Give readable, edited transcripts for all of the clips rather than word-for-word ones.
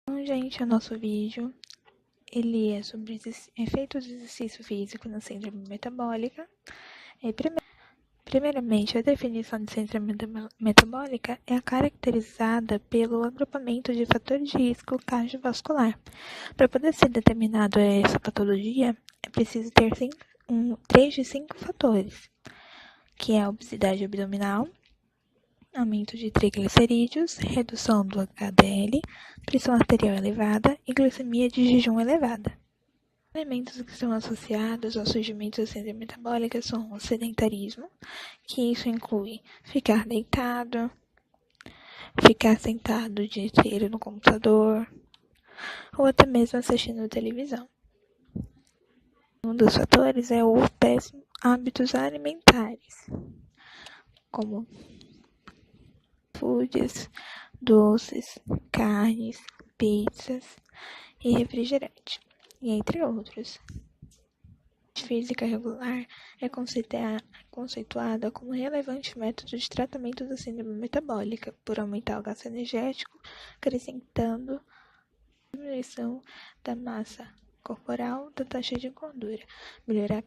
Então, gente, o nosso vídeo ele é sobre efeitos do exercício físico na síndrome metabólica. Primeiramente, a definição de síndrome metabólica é caracterizada pelo agrupamento de fatores de risco cardiovascular. Para poder ser determinado essa patologia, é preciso ter 3 de 5 fatores, que é a obesidade abdominal, aumento de triglicerídeos, redução do HDL, pressão arterial elevada e glicemia de jejum elevada. Elementos que são associados ao surgimento da síndrome metabólica são o sedentarismo, que isso inclui ficar deitado, ficar sentado o dia inteiro no computador, ou até mesmo assistindo televisão. Um dos fatores é o péssimo hábitos alimentares, como foods, doces, carnes, pizzas e refrigerante, e entre outros. A física regular é conceituada como relevante método de tratamento da síndrome metabólica por aumentar o gasto energético, acrescentando a diminuição da massa corporal, da taxa de gordura, melhorar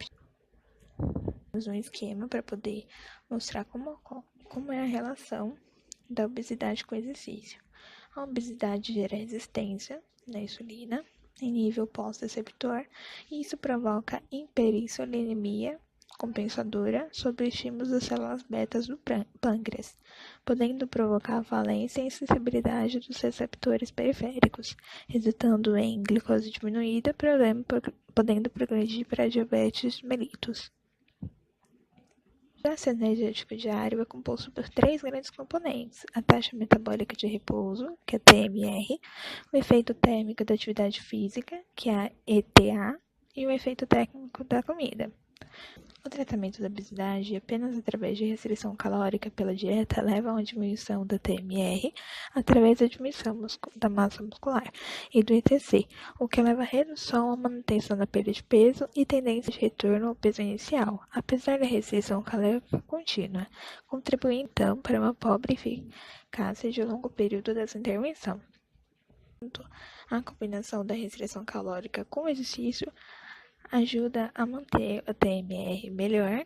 um esquema para poder mostrar como é a relação da obesidade com o exercício. A obesidade gera resistência na insulina em nível pós-receptor e isso provoca hiperinsulinemia compensadora sobre estímulos das células betas do pâncreas, podendo provocar falência e insensibilidade dos receptores periféricos, resultando em glicose diminuída, podendo progredir para diabetes mellitus. O gasto energético diário é composto por 3 grandes componentes: a taxa metabólica de repouso, que é a TMR, o efeito térmico da atividade física, que é a ETA, e o efeito técnico da comida. O tratamento da obesidade, apenas através de restrição calórica pela dieta, leva a uma diminuição da TMR através da diminuição da massa muscular e do ITC, o que leva à redução ou manutenção da perda de peso e tendência de retorno ao peso inicial, apesar da restrição calórica contínua, contribuindo então para uma pobre eficácia de longo período dessa intervenção. A combinação da restrição calórica com o exercício ajuda a manter a TMR melhor,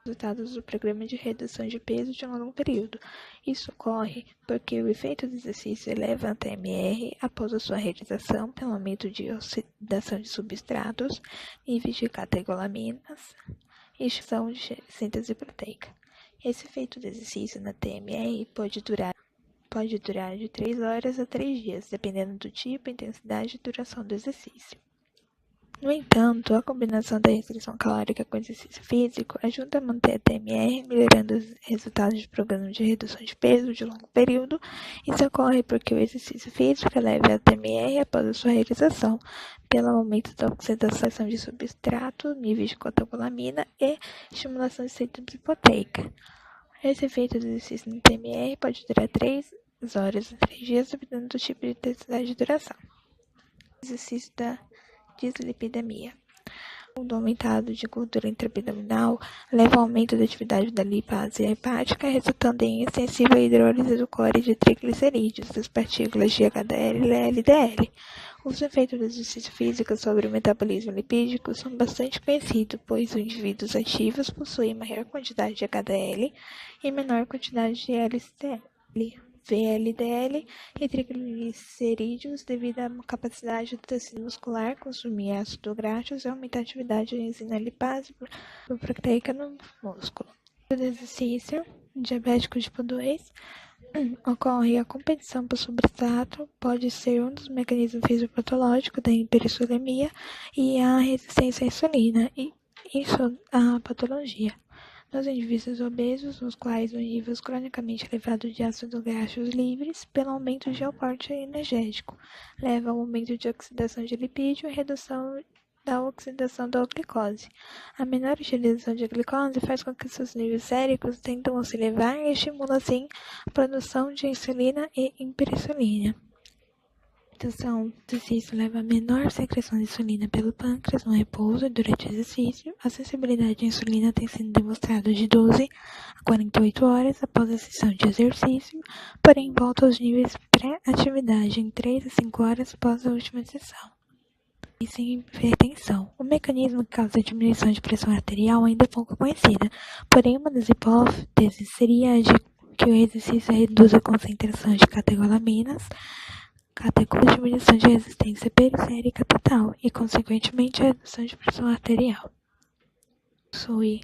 resultados do programa de redução de peso de um longo período. Isso ocorre porque o efeito do exercício eleva a TMR após a sua realização pelo aumento de oxidação de substratos, níveis de catecolaminas e extinção de síntese proteica. Esse efeito do exercício na TMR pode durar de 3 horas a 3 dias, dependendo do tipo, intensidade e duração do exercício. No entanto, a combinação da restrição calórica com exercício físico ajuda a manter a TMR, melhorando os resultados de programas de redução de peso de longo período. Isso ocorre porque o exercício físico eleva a TMR após a sua realização, pelo aumento da oxidação de substrato, níveis de catecolamina e estimulação de síntese proteica. Esse efeito do exercício no TMR pode durar 3 horas a 3 dias, dependendo do tipo de intensidade de duração. Exercício da dislipidemia. O aumentado de gordura intraabdominal leva ao aumento da atividade da lipase hepática, resultando em extensiva hidrólise do core de triglicerídeos, das partículas de HDL e LDL. Os efeitos do exercício físico sobre o metabolismo lipídico são bastante conhecidos, pois os indivíduos ativos possuem maior quantidade de HDL e menor quantidade de LDL. VLDL e triglicerídeos devido à capacidade do tecido muscular consumir ácido graxo e aumentar a atividade de enzima lipase proteica no músculo. O exercício diabético tipo 2 ocorre a competição por substrato, pode ser um dos mecanismos fisiopatológicos da hiperinsulinemia e a resistência à insulina, e isso a patologia. Nos indivíduos obesos, nos quais o nível cronicamente elevado de ácidos graxos livres, pelo aumento de aporte energético, leva ao aumento de oxidação de lipídio e redução da oxidação da glicose. A menor utilização de glicose faz com que seus níveis séricos tendam a se elevar e estimula, assim, a produção de insulina e hiperinsulina. redução do exercício leva a menor secreção de insulina pelo pâncreas no repouso e durante o exercício. A sensibilidade à insulina tem sido demonstrada de 12 a 48 horas após a sessão de exercício, porém volta aos níveis pré-atividade em 3 a 5 horas após a última sessão. E sem hipertensão. O mecanismo que causa a diminuição de pressão arterial ainda é pouco conhecida, porém uma das hipóteses seria a de que o exercício reduz a concentração de catecolaminas, com diminuição de resistência periférica total e, consequentemente, a redução de pressão arterial. Possui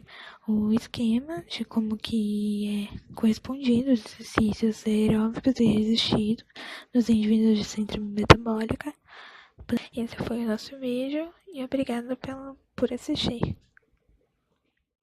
o esquema de como que é correspondido os exercícios aeróbicos e resistidos nos indivíduos de síndrome metabólica. Esse foi o nosso vídeo e obrigada por assistir.